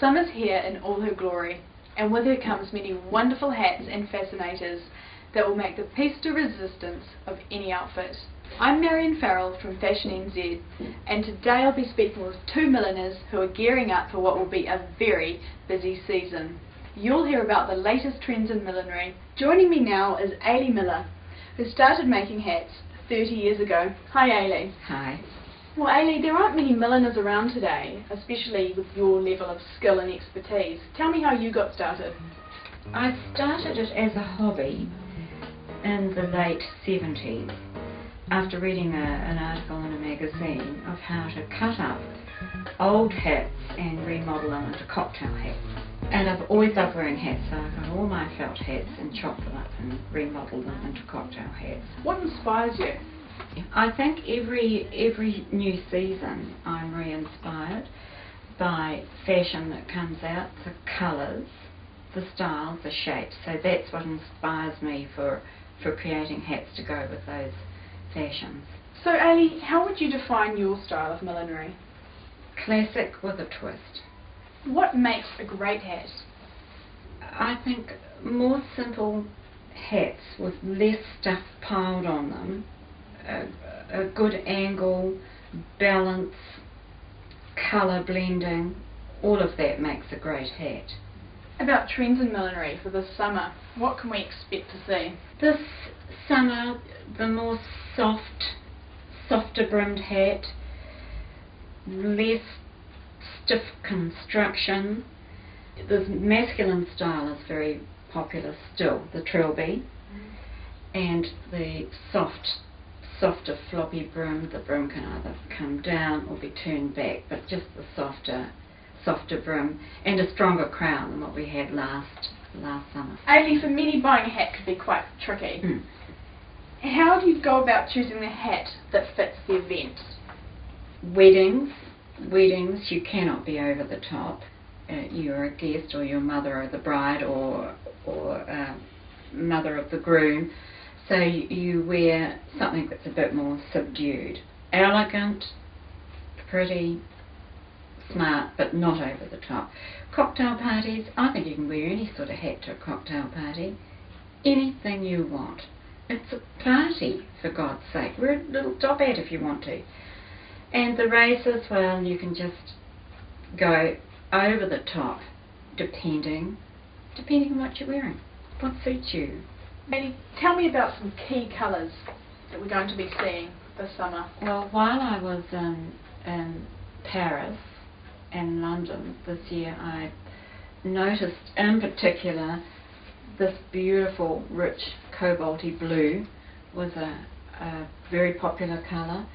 Summer's here in all her glory, and with her comes many wonderful hats and fascinators that will make the piece de resistance of any outfit. I'm Marion Farrell from Fashion NZ, and today I'll be speaking with two milliners who are gearing up for what will be a very busy season. You'll hear about the latest trends in millinery. Joining me now is Ailie Miller, who started making hats 30 years ago. Hi Ailie. Hi. Well Ailie, there aren't many milliners around today, especially with your level of skill and expertise. Tell me how you got started. I started it as a hobby in the late 70s after reading an article in a magazine of how to cut up old hats and remodel them into cocktail hats. And I've always loved wearing hats, so I got all my felt hats and chopped them up and remodeled them into cocktail hats. What inspires you? I think every new season I'm re-inspired by fashion that comes out, the colours, the styles, the shapes. So that's what inspires me for creating hats to go with those fashions. So Ailie, how would you define your style of millinery? Classic with a twist. What makes a great hat? I think more simple hats with less stuff piled on them, a good angle, balance, colour blending, all of that makes a great hat. About trends in millinery for this summer, what can we expect to see? This summer, the more softer brimmed hat, less stiff construction. The masculine style is very popular still, the trilby, and the softer floppy brim. The brim can either come down or be turned back, but just the softer brim and a stronger crown than what we had last summer. Ailie, for many buying a hat could be quite tricky. How do you go about choosing the hat that fits the event? Weddings, you cannot be over the top. You're a guest, or your mother of the bride, or mother of the groom, so you wear something that's a bit more subdued. Elegant, pretty, smart, but not over the top. Cocktail parties, I think you can wear any sort of hat to a cocktail party. Anything you want. It's a party, for God's sake. Wear a little top hat if you want to. And the races, well, you can just go over the top, depending on what you're wearing, what suits you. Ailie, tell me about some key colours that we're going to be seeing this summer. Well, while I was in Paris and London this year, I noticed in particular this beautiful, rich, cobalty blue was a very popular colour.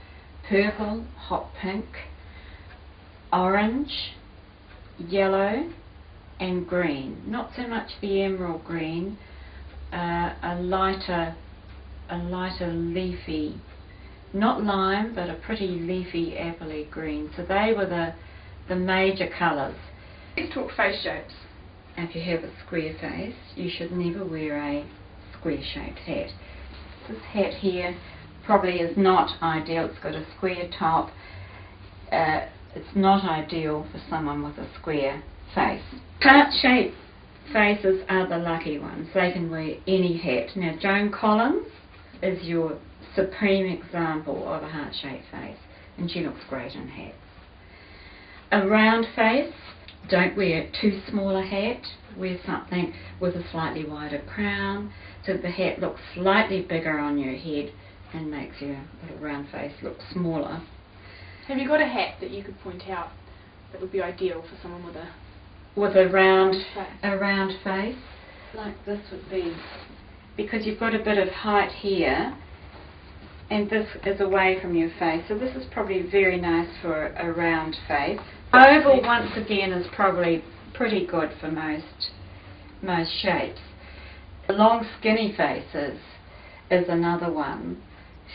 Purple, hot pink, orange, yellow and green. Not so much the emerald green, a lighter leafy, not lime, but a pretty leafy appley green. So they were the major colours. Let's talk face shapes. If you have a square face, you should never wear a square shaped hat. This hat here probably is not ideal. It's got a square top. It's not ideal for someone with a square face. Heart-shaped faces are the lucky ones. They can wear any hat. Now, Joan Collins is your supreme example of a heart-shaped face, and she looks great in hats. A round face, don't wear too small a hat. Wear something with a slightly wider crown, so the hat looks slightly bigger on your head and makes your little round face look smaller. Have you got a hat that you could point out that would be ideal for someone with a round face? Like this would be, because you've got a bit of height here and this is away from your face, so this is probably very nice for a round face. Oval, once again, is probably pretty good for most shapes. Long skinny faces is another one.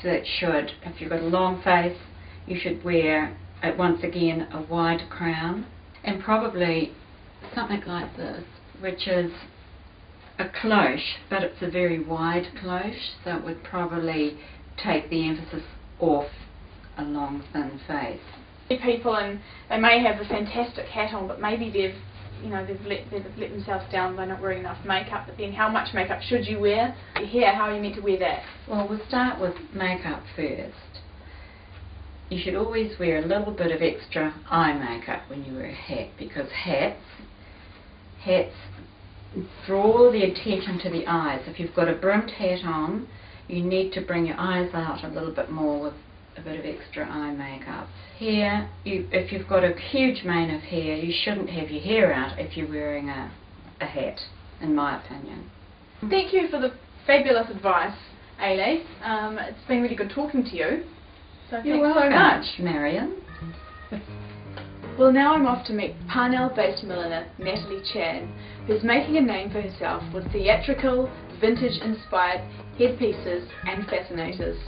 So that should, if you've got a long face, you should wear, once again, a wide crown, and probably something like this, which is a cloche, but it's a very wide cloche, so it would probably take the emphasis off a long, thin face. People, and they may have a fantastic hat on, but maybe they've you know, they've let themselves down by not wearing enough makeup, but then how much makeup should you wear? Your hair, how are you meant to wear that? Well, we'll start with makeup first. You should always wear a little bit of extra eye makeup when you wear a hat, because hats draw the attention to the eyes. If you've got a brimmed hat on, you need to bring your eyes out a little bit more with a bit of extra eye makeup. Hair, if you've got a huge mane of hair, you shouldn't have your hair out if you're wearing a hat, in my opinion. Thank you for the fabulous advice, Ailie. It's been really good talking to you. So You're thanks welcome, so much. Marion. Well, now I'm off to meet Parnell-based milliner Natalie Chan, who's making a name for herself with theatrical, vintage-inspired headpieces and fascinators.